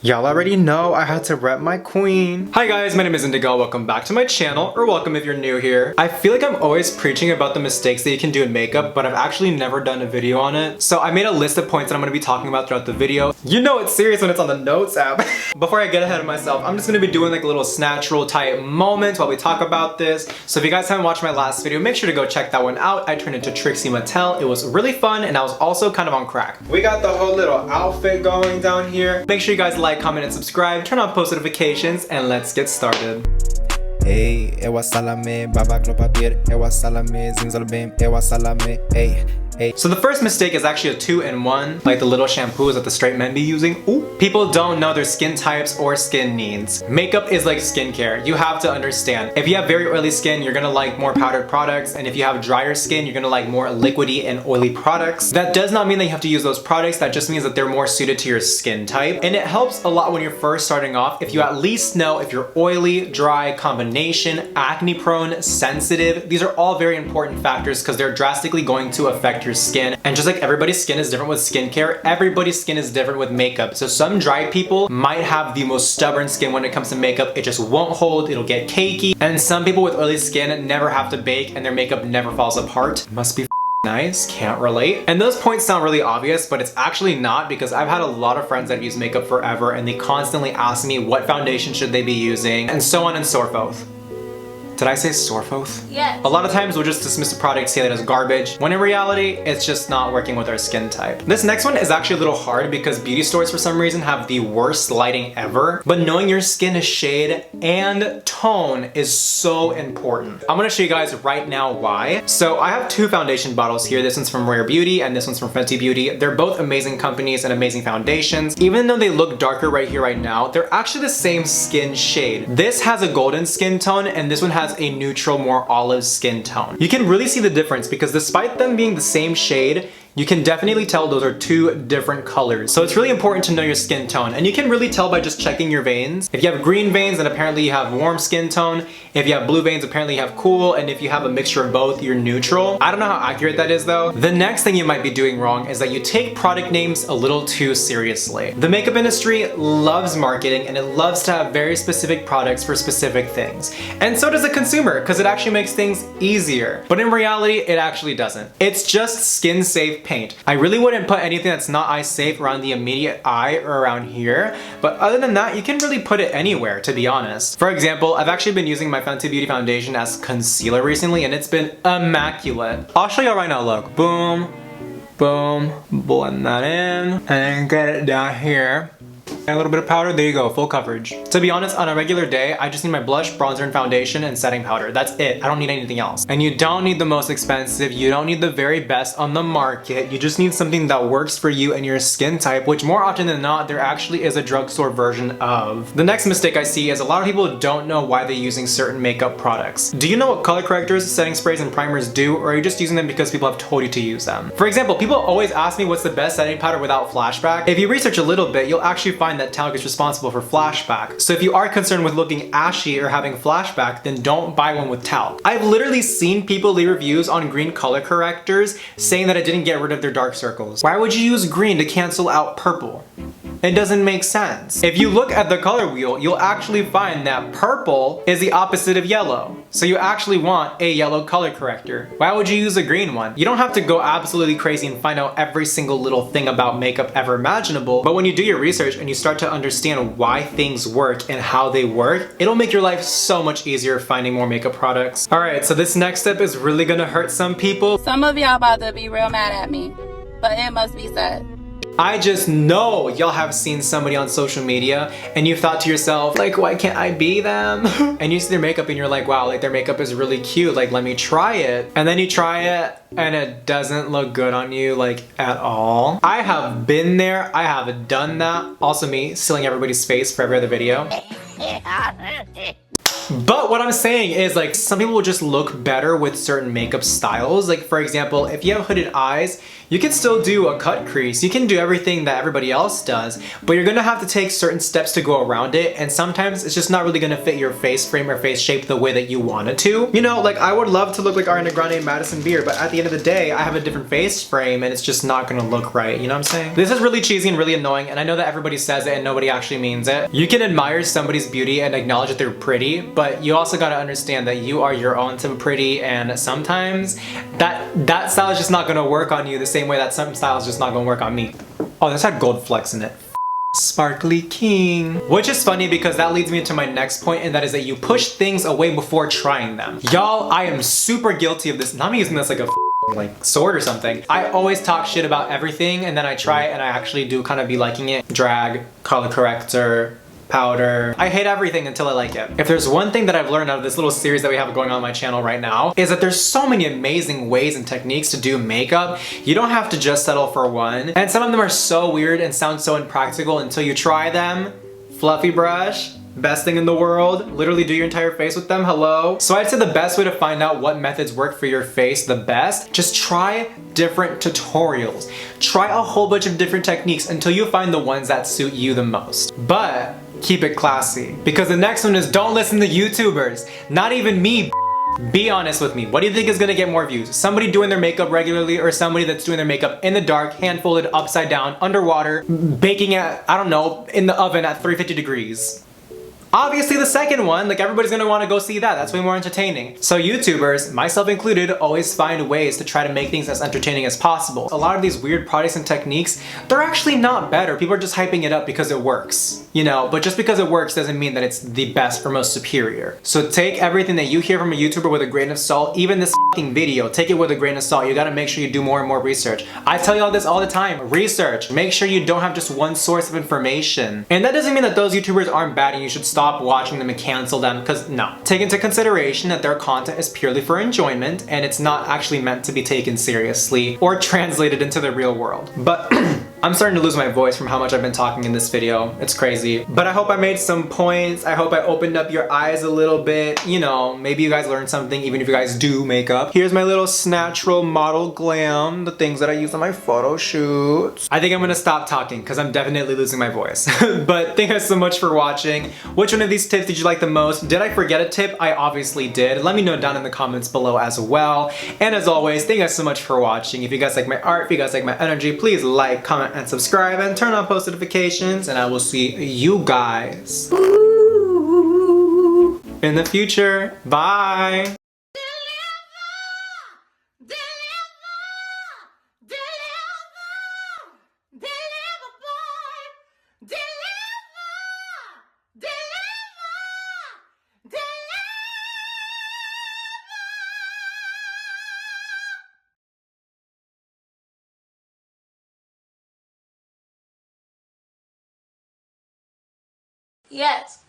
Y'all already know I had to rep my queen. Hi guys, my name is Indigo. Welcome back to my channel, or welcome if you're new here. I feel like I'm always preaching about the mistakes that you can do in makeup, but I've actually never done a video on it. So I made a list of points that I'm gonna be talking about throughout the video. You know it's serious when it's on the notes app. Before I get ahead of myself, I'm just gonna be doing like a little snatch-roll type moments while we talk about this. So if you guys haven't watched my last video, make sure to go check that one out. I turned into Trixie Mattel. It was really fun, and I was also kind of on crack. We got the whole little outfit going down here. Make sure you guys like, comment, and subscribe, turn on post notifications, and let's get started. Hey, ewa salame, baba klopapir, ewa salame, zinzalbim, ewa salame, hey. So the first mistake is actually a 2-in-1, like the little shampoos that the straight men be using. Ooh. People don't know their skin types or skin needs. Makeup is like skincare. You have to understand. If you have very oily skin, you're gonna like more powdered products, and if you have drier skin, you're gonna like more liquidy and oily products. That does not mean that you have to use those products. That just means that they're more suited to your skin type. And it helps a lot when you're first starting off if you at least know if you're oily, dry, combination, acne prone, sensitive. These are all very important factors because they're drastically going to affect your skin. And just like everybody's skin is different with skincare, everybody's skin is different with makeup. So some dry people might have the most stubborn skin when it comes to makeup. It just won't hold, it'll get cakey. And some people with oily skin never have to bake and their makeup never falls apart. Must be nice, can't relate. And those points sound really obvious, but it's actually not, because I've had a lot of friends that have used makeup forever and they constantly ask me what foundation should they be using, and so on and so forth. Did I say Sorfoth? Yes. A lot of times we'll just dismiss a product, say that as garbage, when in reality, it's just not working with our skin type. This next one is actually a little hard because beauty stores for some reason have the worst lighting ever, but knowing your skin shade and tone is so important. I'm gonna show you guys right now why. So I have two foundation bottles here. This one's from Rare Beauty and this one's from Fenty Beauty. They're both amazing companies and amazing foundations. Even though they look darker right here, right now, they're actually the same skin shade. This has a golden skin tone and this one has a neutral, more olive skin tone. You can really see the difference because despite them being the same shade, you can definitely tell those are two different colors. So it's really important to know your skin tone, and you can really tell by just checking your veins. If you have green veins, then apparently you have warm skin tone. If you have blue veins, apparently you have cool, and if you have a mixture of both, you're neutral. I don't know how accurate that is though. The next thing you might be doing wrong is that you take product names a little too seriously. The makeup industry loves marketing and it loves to have very specific products for specific things. And so does the consumer, because it actually makes things easier. But in reality, it actually doesn't. It's just skin safe paint. I really wouldn't put anything that's not eye safe around the immediate eye or around here, but other than that, you can really put it anywhere, to be honest. For example, I've actually been using my Fenty Beauty foundation as concealer recently and it's been immaculate. I'll show y'all right now, look. Boom, boom, blend that in, and then get it down here. A little bit of powder, there you go, full coverage. To be honest, on a regular day, I just need my blush, bronzer, and foundation and setting powder. That's it. I don't need anything else. And you don't need the most expensive, you don't need the very best on the market. You just need something that works for you and your skin type, which more often than not, there actually is a drugstore version of. The next mistake I see is a lot of people don't know why they're using certain makeup products. Do you know what color correctors, setting sprays, and primers do, or are you just using them because people have told you to use them? For example, people always ask me what's the best setting powder without flashback. If you research a little bit, you'll actually find that talc is responsible for flashback. So if you are concerned with looking ashy or having flashback, then don't buy one with talc. I've literally seen people leave reviews on green color correctors saying that it didn't get rid of their dark circles. Why would you use green to cancel out purple? It doesn't make sense. If you look at the color wheel, you'll actually find that purple is the opposite of yellow. So you actually want a yellow color corrector. Why would you use a green one? You don't have to go absolutely crazy and find out every single little thing about makeup ever imaginable, but when you do your research and you start to understand why things work and how they work, it'll make your life so much easier finding more makeup products. Alright, so this next step is really gonna hurt some people. Some of y'all about to be real mad at me, but it must be said. I just know y'all have seen somebody on social media and you've thought to yourself, like, why can't I be them? And you see their makeup and you're like, wow, like their makeup is really cute, like let me try it. And then you try it and it doesn't look good on you, like at all. I have been there, I have done that. Also me, stealing everybody's face for every other video. But what I'm saying is, like, some people will just look better with certain makeup styles. Like, for example, if you have hooded eyes, You can still do a cut crease, you can do everything that everybody else does, but you're gonna have to take certain steps to go around it, and sometimes it's just not really gonna fit your face frame or face shape the way that you want it to. You know, like I would love to look like Ariana Grande and Madison Beer, but at the end of the day, I have a different face frame and it's just not gonna look right, you know what I'm saying? This is really cheesy and really annoying, and I know that everybody says it and nobody actually means it. You can admire somebody's beauty and acknowledge that they're pretty, but you also gotta understand that you are your own type of pretty, and sometimes that style is just not gonna work on you the same way that some style is just not gonna work on me. Oh, this had gold flecks in it. Sparkly king. Which is funny because that leads me into my next point, and that is that you push things away before trying them. Y'all, I am super guilty of this. Not me using this like a like sword or something. I always talk shit about everything and then I try it and I actually do kind of be liking it. Drag, color corrector, powder. I hate everything until I like it. If there's one thing that I've learned out of this little series that we have going on my channel right now, is that there's so many amazing ways and techniques to do makeup. You don't have to just settle for one. And some of them are so weird and sound so impractical until you try them. Fluffy brush, best thing in the world. Literally do your entire face with them, hello. So I'd say the best way to find out what methods work for your face the best, just try different tutorials. Try a whole bunch of different techniques until you find the ones that suit you the most. But keep it classy, because the next one is don't listen to YouTubers. Not even me. Be honest with me. What do you think is gonna get more views? Somebody doing their makeup regularly, or somebody that's doing their makeup in the dark, hand folded, upside down, underwater, baking at, I don't know, in the oven at 350 degrees? Obviously the second one, like everybody's gonna wanna go see that. That's way more entertaining. So YouTubers, myself included, always find ways to try to make things as entertaining as possible. A lot of these weird products and techniques, they're actually not better. People are just hyping it up because it works, you know? But just because it works doesn't mean that it's the best or most superior. So take everything that you hear from a YouTuber with a grain of salt, even this fucking video, take it with a grain of salt. You gotta make sure you do more and more research. I tell you all this all the time, research. Make sure you don't have just one source of information. And that doesn't mean that those YouTubers aren't bad and you should stop watching them and cancel them, because no. Take into consideration that their content is purely for enjoyment and it's not actually meant to be taken seriously or translated into the real world. But I'm starting to lose my voice from how much I've been talking in this video. It's crazy. But I hope I made some points. I hope I opened up your eyes a little bit. You know, maybe you guys learned something even if you guys do makeup. Here's my little Snatchral model glam, the things that I use on my photo shoots. I think I'm gonna stop talking because I'm definitely losing my voice. But thank you guys so much for watching. Which one of these tips did you like the most? Did I forget a tip? I obviously did. Let me know down in the comments below as well. And as always, thank you guys so much for watching. If you guys like my art, if you guys like my energy, please like, comment, and subscribe, and turn on post notifications, and I will see you guys in the future. Bye! Yes.